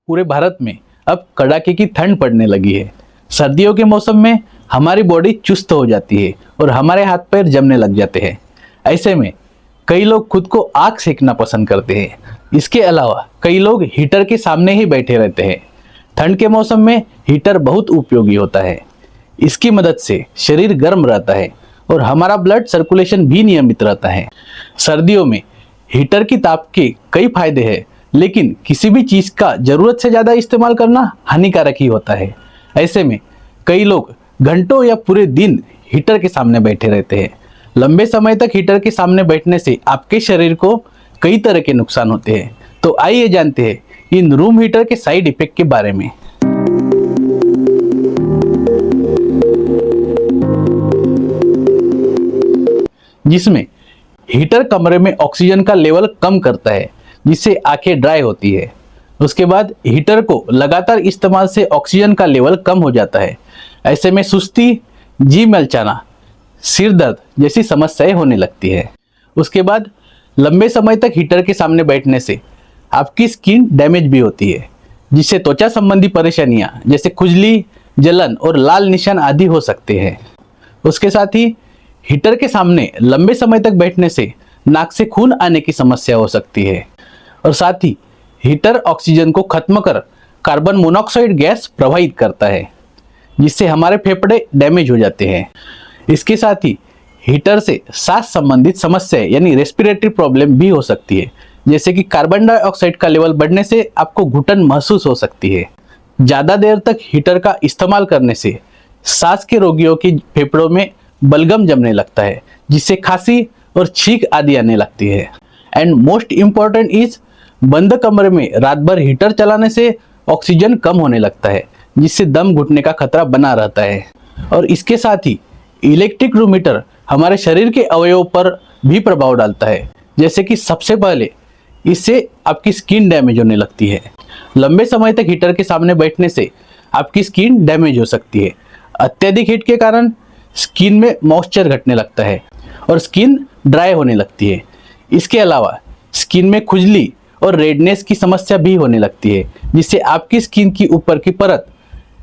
पूरे भारत में अब कड़ाके की ठंड पड़ने लगी है। सर्दियों के मौसम में हमारी बॉडी चुस्त हो जाती है और हमारे हाथ पैर जमने लग जाते हैं। ऐसे में कई लोग खुद को आग सेकना पसंद करते हैं। इसके अलावा कई लोग हीटर के सामने ही बैठे रहते हैं। ठंड के मौसम में हीटर बहुत उपयोगी होता है। इसकी मदद से शरीर गर्म रहता है और हमारा ब्लड सर्कुलेशन भी नियमित रहता है। सर्दियों में हीटर की ताप के कई फायदे हैं, लेकिन किसी भी चीज़ का ज़रूरत से ज़्यादा इस्तेमाल करना हानिकारक ही होता है। ऐसे में कई लोग घंटों या पूरे दिन हीटर के सामने बैठे रहते हैं। लंबे समय तक हीटर के सामने बैठने से आपके शरीर को कई तरह के नुकसान होते हैं। तो आइए जानते हैं इन रूम हीटर के साइड इफेक्ट के बारे में। जिसमें हीटर कमरे में ऑक्सीजन का लेवल कम करता है, जिससे आंखें ड्राई होती है। उसके बाद हीटर को लगातार इस्तेमाल से ऑक्सीजन का लेवल कम हो जाता है। ऐसे में सुस्ती, जी मलचाना, सिर दर्द जैसी समस्याएं होने लगती है। उसके बाद लंबे समय तक हीटर के सामने बैठने से आपकी स्किन डैमेज भी होती है, जिससे त्वचा संबंधी परेशानियां जैसे खुजली, जलन और लाल निशान आदि हो सकते हैं। उसके साथ ही हीटर के सामने लंबे समय तक बैठने से नाक से खून आने की समस्या हो सकती है। और साथ ही हीटर ऑक्सीजन को खत्म कर कार्बन मोनोऑक्साइड गैस प्रवाहित करता है, जिससे हमारे फेफड़े डैमेज हो जाते हैं। इसके साथ ही हीटर से सांस संबंधित समस्याएं यानी रेस्पिरेटरी प्रॉब्लम भी हो सकती है, जैसे कि कार्बन डाइऑक्साइड का लेवल बढ़ने से आपको घुटन महसूस हो सकती है। ज़्यादा देर तक हीटर का इस्तेमाल करने से सांस के रोगियों के फेफड़ों में बलगम जमने लगता है, जिससे खांसी और छींक आदि आने लगती है। एंड मोस्ट इम्पॉर्टेंट इज, बंद कमरे में रात भर हीटर चलाने से ऑक्सीजन कम होने लगता है, जिससे दम घुटने का खतरा बना रहता है। और इसके साथ ही इलेक्ट्रिक रूम हीटर हमारे शरीर के अवयवों पर भी प्रभाव डालता है, जैसे कि सबसे पहले इससे आपकी स्किन डैमेज होने लगती है। लंबे समय तक हीटर के सामने बैठने से आपकी स्किन डैमेज हो सकती है। अत्यधिक हीट के कारण स्किन में मॉइस्चर घटने लगता है और स्किन ड्राई होने लगती है। इसके अलावा स्किन में खुजली और रेडनेस की समस्या भी होने लगती है, जिससे आपकी स्किन की ऊपर की परत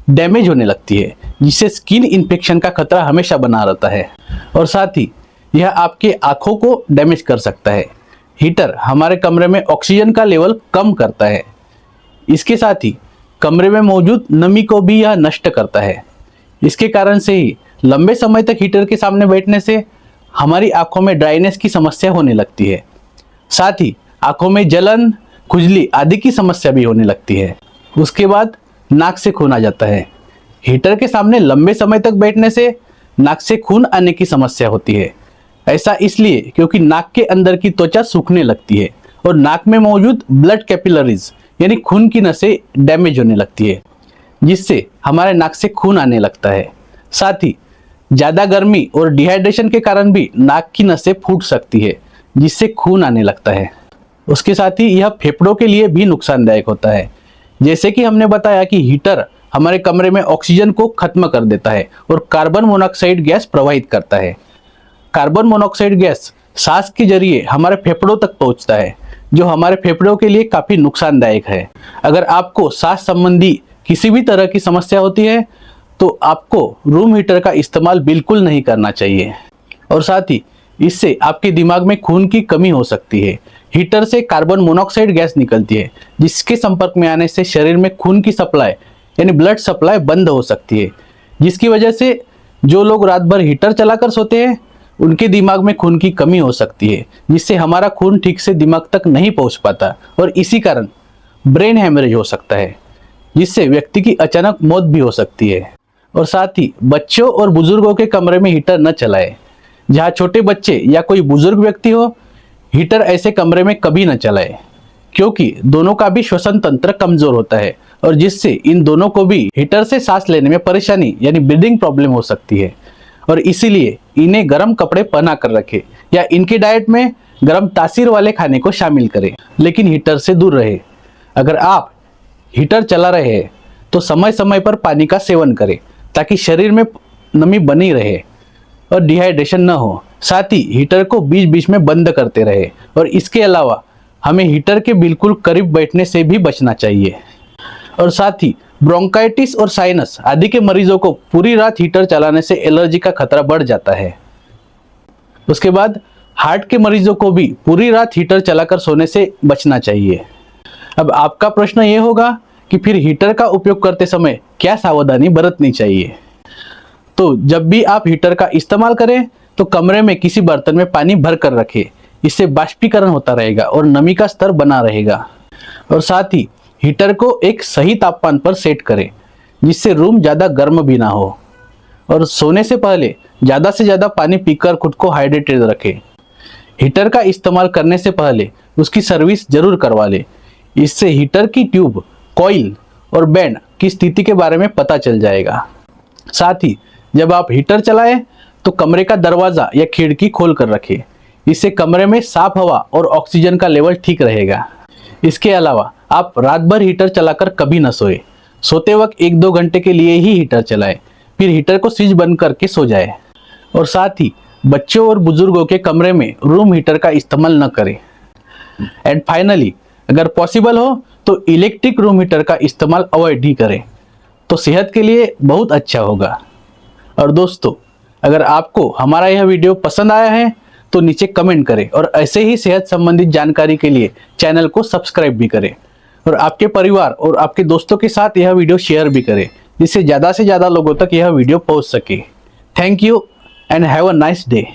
डैमेज होने लगती है, जिससे स्किन इन्फेक्शन का खतरा हमेशा बना रहता है। और साथ ही यह आपके आँखों को डैमेज कर सकता है। हीटर हमारे कमरे में ऑक्सीजन का लेवल कम करता है। इसके साथ ही कमरे में मौजूद नमी को भी यह नष्ट करता है। इसके कारण से ही लंबे समय तक हीटर के सामने बैठने से हमारी आंखों में ड्राइनेस की समस्या होने लगती है। साथ ही आंखों में जलन, खुजली आदि की समस्या भी होने लगती है। उसके बाद नाक से खून आ जाता है। हीटर के सामने लंबे समय तक बैठने से नाक से खून आने की समस्या होती है। ऐसा इसलिए क्योंकि नाक के अंदर की त्वचा सूखने लगती है और नाक में मौजूद ब्लड कैपिलरीज यानी खून की नसें डैमेज होने लगती है, जिससे हमारे नाक से खून आने लगता है। साथ ही ज़्यादा गर्मी और डिहाइड्रेशन के कारण भी नाक की नसें फूट सकती है, जिससे खून आने लगता है। उसके साथ ही यह फेफड़ों के लिए भी नुकसानदायक होता है। जैसे कि हमने बताया कि हीटर हमारे कमरे में ऑक्सीजन को खत्म कर देता है और कार्बन मोनोऑक्साइड गैस प्रवाहित करता है। कार्बन मोनोऑक्साइड गैस सांस के जरिए हमारे फेफड़ों तक पहुंचता है, जो हमारे फेफड़ों के लिए काफ़ी नुकसानदायक है। अगर आपको सांस संबंधी किसी भी तरह की समस्या होती है तो आपको रूम हीटर का इस्तेमाल बिल्कुल नहीं करना चाहिए। और साथ ही इससे आपके दिमाग में खून की कमी हो सकती है। हीटर से कार्बन मोनोऑक्साइड गैस निकलती है, जिसके संपर्क में आने से शरीर में खून की सप्लाई यानी ब्लड सप्लाई बंद हो सकती है, जिसकी वजह से जो लोग रात भर हीटर चलाकर सोते हैं उनके दिमाग में खून की कमी हो सकती है, जिससे हमारा खून ठीक से दिमाग तक नहीं पहुंच पाता और इसी कारण ब्रेन हैमरेज हो सकता है, जिससे व्यक्ति की अचानक मौत भी हो सकती है। और साथ ही बच्चों और बुजुर्गों के कमरे में हीटर न चलाएं। जहाँ छोटे बच्चे या कोई बुजुर्ग व्यक्ति हो, हीटर ऐसे कमरे में कभी न चलाएं, क्योंकि दोनों का भी श्वसन तंत्र कमजोर होता है और जिससे इन दोनों को भी हीटर से सांस लेने में परेशानी यानी ब्रीदिंग प्रॉब्लम हो सकती है। और इसीलिए इन्हें गर्म कपड़े पहना कर रखें या इनके डाइट में गर्म तासीर वाले खाने को शामिल करें, लेकिन हीटर से दूर रहे। अगर आप हीटर चला रहे हैं तो समय समय पर पानी का सेवन करें, ताकि शरीर में नमी बनी रहे और डिहाइड्रेशन न हो। साथ ही हीटर को बीच बीच में बंद करते रहे। और इसके अलावा हमें हीटर के बिल्कुल करीब बैठने से भी बचना चाहिए। और साथ ही ब्रोंकाइटिस और साइनस आदि के मरीजों को पूरी रात हीटर चलाने से एलर्जी का खतरा बढ़ जाता है। उसके बाद हार्ट के मरीजों को भी पूरी रात हीटर चलाकर सोने से बचना चाहिए। अब आपका प्रश्न ये होगा कि फिर हीटर का उपयोग करते समय क्या सावधानी बरतनी चाहिए। तो जब भी आप हीटर का इस्तेमाल करें तो कमरे में किसी बर्तन में पानी भर कर रखें, इससे बाष्पीकरण होता रहेगा और नमी का स्तर बना रहेगा। और साथ ही हीटर को एक सही तापमान पर सेट करें जिससे रूम ज़्यादा गर्म भी ना हो। और सोने से पहले ज़्यादा से ज़्यादा पानी पीकर खुद को हाइड्रेटेड रखें। हीटर का इस्तेमाल करने से पहले उसकी सर्विस जरूर करवा लें, इससे हीटर की ट्यूब, कॉइल और बैंड की स्थिति के बारे में पता चल जाएगा। साथ ही जब आप हीटर चलाएं तो कमरे का दरवाज़ा या खिड़की खोल कर रखें, इससे कमरे में साफ हवा और ऑक्सीजन का लेवल ठीक रहेगा। इसके अलावा आप रात भर हीटर चलाकर कभी न सोए। सोते वक्त 1-2 घंटे के लिए ही हीटर चलाएं, फिर हीटर को स्विच बंद करके सो जाए। और साथ ही बच्चों और बुजुर्गों के कमरे में रूम हीटर का इस्तेमाल न करें। एंड फाइनली अगर पॉसिबल हो तो इलेक्ट्रिक रूम हीटर का इस्तेमाल अवॉइड ही करें, तो सेहत के लिए बहुत अच्छा होगा। और दोस्तों, अगर आपको हमारा यह वीडियो पसंद आया है तो नीचे कमेंट करें और ऐसे ही सेहत संबंधित जानकारी के लिए चैनल को सब्सक्राइब भी करें और आपके परिवार और आपके दोस्तों के साथ यह वीडियो शेयर भी करें, जिससे ज़्यादा से ज़्यादा लोगों तक यह वीडियो पहुंच सके। Thank you and have a nice day.